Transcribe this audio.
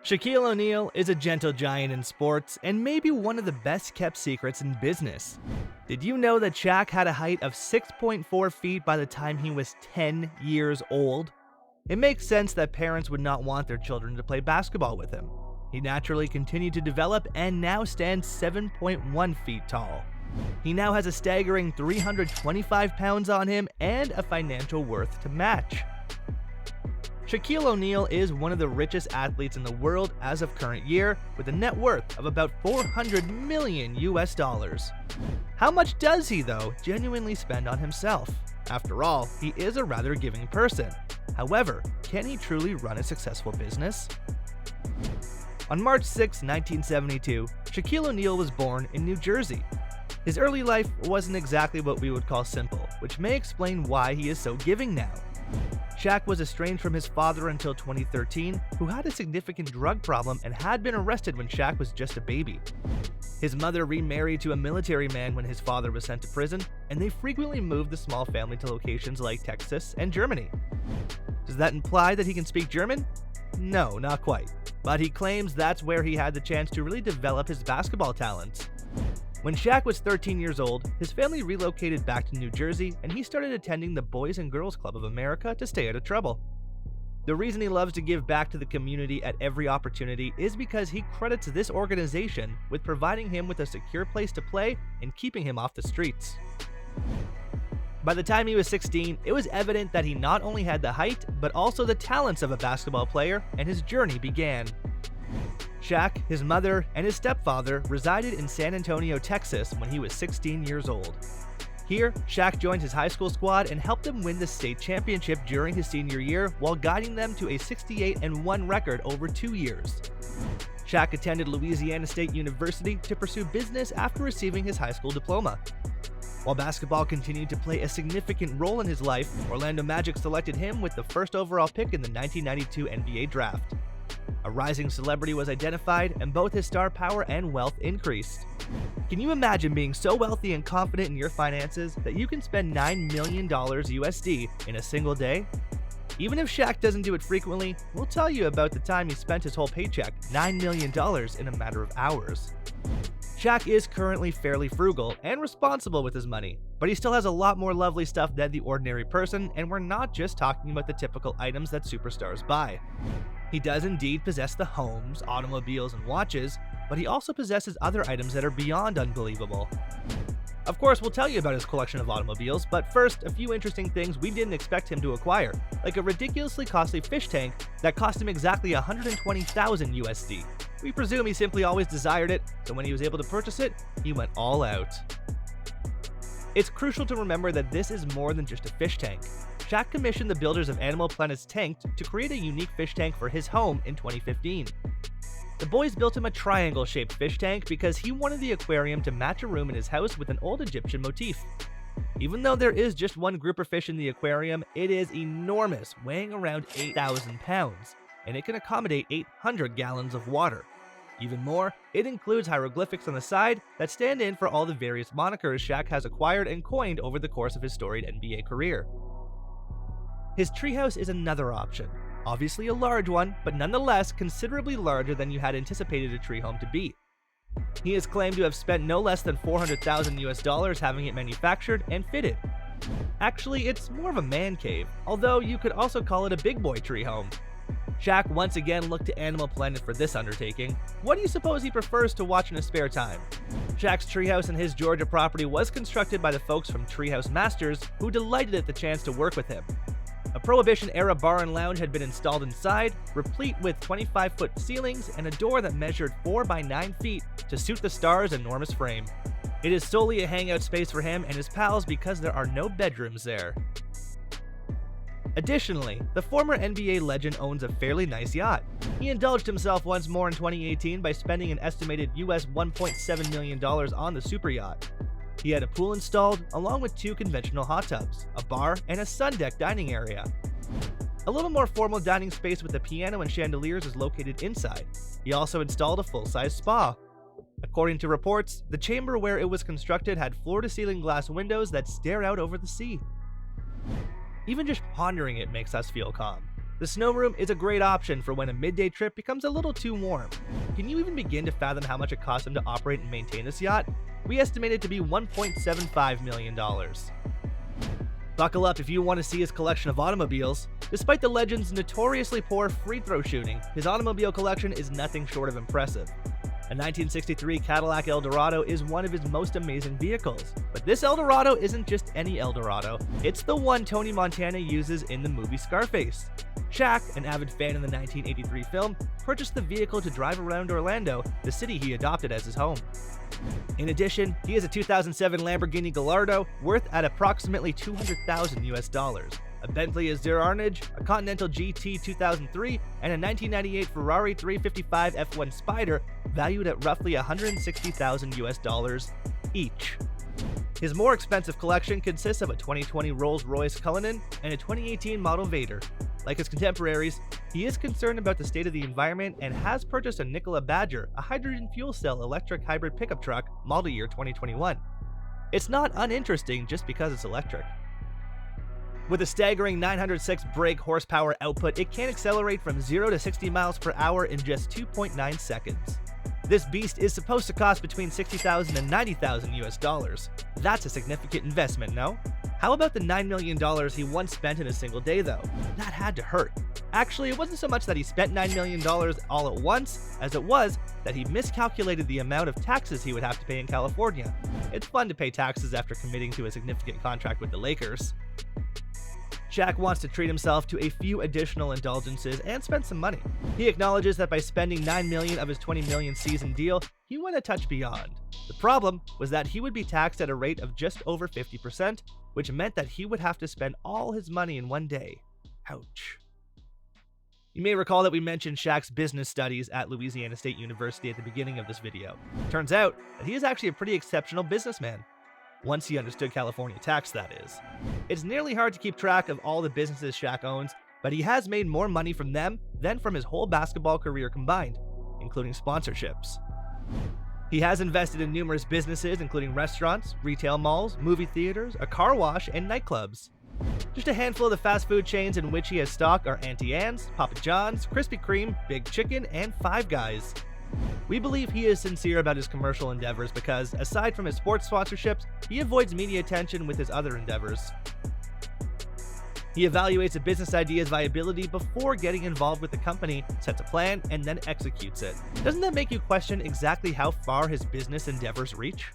Shaquille O'Neal is a gentle giant in sports and maybe one of the best kept secrets in business. Did you know that Shaq had a height of 6.4 feet by the time he was 10 years old? It makes sense that parents would not want their children to play basketball with him. He naturally continued to develop and now stands 7.1 feet tall. He now has a staggering 325 pounds on him and a financial worth to match. Shaquille O'Neal is one of the richest athletes in the world as of current year, with a net worth of about $400 million US. How much does he, though, genuinely spend on himself? After all, he is a rather giving person. However, can he truly run a successful business? On March 6, 1972, Shaquille O'Neal was born in New Jersey. His early life wasn't exactly what we would call simple, which may explain why he is so giving now. Shaq was estranged from his father until 2013, who had a significant drug problem and had been arrested when Shaq was just a baby. His mother remarried to a military man when his father was sent to prison, and they frequently moved the small family to locations like Texas and Germany. Does that imply that he can speak German? No, not quite. But he claims that's where he had the chance to really develop his basketball talents. When Shaq was 13 years old, his family relocated back to New Jersey and he started attending the Boys and Girls Club of America to stay out of trouble. The reason he loves to give back to the community at every opportunity is because he credits this organization with providing him with a secure place to play and keeping him off the streets. By the time he was 16, it was evident that he not only had the height, but also the talents of a basketball player, and his journey began. Shaq, his mother, and his stepfather resided in San Antonio, Texas when he was 16 years old. Here, Shaq joined his high school squad and helped them win the state championship during his senior year while guiding them to a 68-1 record over 2 years. Shaq attended Louisiana State University to pursue business after receiving his high school diploma. While basketball continued to play a significant role in his life, Orlando Magic selected him with the first overall pick in the 1992 NBA draft. A rising celebrity was identified, and both his star power and wealth increased. Can you imagine being so wealthy and confident in your finances that you can spend $9 million USD in a single day? Even if Shaq doesn't do it frequently, we'll tell you about the time he spent his whole paycheck, $9 million, in a matter of hours. Shaq is currently fairly frugal and responsible with his money, but he still has a lot more lovely stuff than the ordinary person, and we're not just talking about the typical items that superstars buy. He does indeed possess the homes, automobiles, and watches, but he also possesses other items that are beyond unbelievable. Of course, we'll tell you about his collection of automobiles, but first, a few interesting things we didn't expect him to acquire, like a ridiculously costly fish tank that cost him exactly $120,000 USD. We presume he simply always desired it, so when he was able to purchase it, he went all out. It's crucial to remember that this is more than just a fish tank. Shaq commissioned the builders of Animal Planet's tank to create a unique fish tank for his home in 2015. The boys built him a triangle-shaped fish tank because he wanted the aquarium to match a room in his house with an old Egyptian motif. Even though there is just one grouper fish in the aquarium, it is enormous, weighing around 8,000 pounds, and it can accommodate 800 gallons of water. Even more, it includes hieroglyphics on the side that stand in for all the various monikers Shaq has acquired and coined over the course of his storied NBA career. His treehouse is another option. Obviously a large one, but nonetheless considerably larger than you had anticipated a tree home to be. He is claimed to have spent no less than $400,000 US having it manufactured and fitted. Actually, it's more of a man cave, although you could also call it a big boy tree home. Shaq once again looked to Animal Planet for this undertaking. What do you suppose he prefers to watch in his spare time? Shaq's treehouse in his Georgia property was constructed by the folks from Treehouse Masters, who delighted at the chance to work with him. A Prohibition-era bar and lounge had been installed inside, replete with 25-foot ceilings and a door that measured 4 by 9 feet to suit the star's enormous frame. It is solely a hangout space for him and his pals because there are no bedrooms there. Additionally, the former NBA legend owns a fairly nice yacht. He indulged himself once more in 2018 by spending an estimated US $1.7 million on the super yacht. He had a pool installed, along with 2 conventional hot tubs, a bar, and a sun deck dining area. A little more formal dining space with a piano and chandeliers is located inside. He also installed a full-size spa. According to reports, the chamber where it was constructed had floor-to-ceiling glass windows that stare out over the sea. Even just pondering it makes us feel calm. The snow room is a great option for when a midday trip becomes a little too warm. Can you even begin to fathom how much it costs him to operate and maintain this yacht? We estimate it to be $1.75 million. Buckle up if you want to see his collection of automobiles. Despite the legend's notoriously poor free throw shooting, his automobile collection is nothing short of impressive. A 1963 Cadillac Eldorado is one of his most amazing vehicles. But this Eldorado isn't just any Eldorado, it's the one Tony Montana uses in the movie Scarface. Shaq, an avid fan of the 1983 film, purchased the vehicle to drive around Orlando, the city he adopted as his home. In addition, he has a 2007 Lamborghini Gallardo worth at approximately $200,000, a Bentley Azure Arnage, a Continental GT 2003, and a 1998 Ferrari 355 F1 Spider valued at roughly $160,000 each. His more expensive collection consists of a 2020 Rolls-Royce Cullinan and a 2018 model Vader. Like his contemporaries, he is concerned about the state of the environment and has purchased a Nikola Badger, a hydrogen fuel cell electric hybrid pickup truck, model year 2021. It's not uninteresting just because it's electric. With a staggering 906 brake horsepower output, it can accelerate from 0 to 60 miles per hour in just 2.9 seconds. This beast is supposed to cost between $60,000 and $90,000. That's a significant investment, no? How about the $9 million he once spent in a single day, though? That had to hurt. Actually, it wasn't so much that he spent $9 million all at once, as it was that he miscalculated the amount of taxes he would have to pay in California. It's fun to pay taxes after committing to a significant contract with the Lakers. Shaq wants to treat himself to a few additional indulgences and spend some money. He acknowledges that by spending $9 million of his $20 million season deal, he went a touch beyond. The problem was that he would be taxed at a rate of just over 50%, which meant that he would have to spend all his money in one day. Ouch. You may recall that we mentioned Shaq's business studies at Louisiana State University at the beginning of this video. Turns out that he is actually a pretty exceptional businessman. Once he understood California tax, that is. It's nearly hard to keep track of all the businesses Shaq owns, but he has made more money from them than from his whole basketball career combined, including sponsorships. He has invested in numerous businesses, including restaurants, retail malls, movie theaters, a car wash, and nightclubs. Just a handful of the fast food chains in which he has stock are Auntie Anne's, Papa John's, Krispy Kreme, Big Chicken, and Five Guys. We believe he is sincere about his commercial endeavors because, aside from his sports sponsorships, he avoids media attention with his other endeavors. He evaluates a business idea's viability before getting involved with the company, sets a plan, and then executes it. Doesn't that make you question exactly how far his business endeavors reach?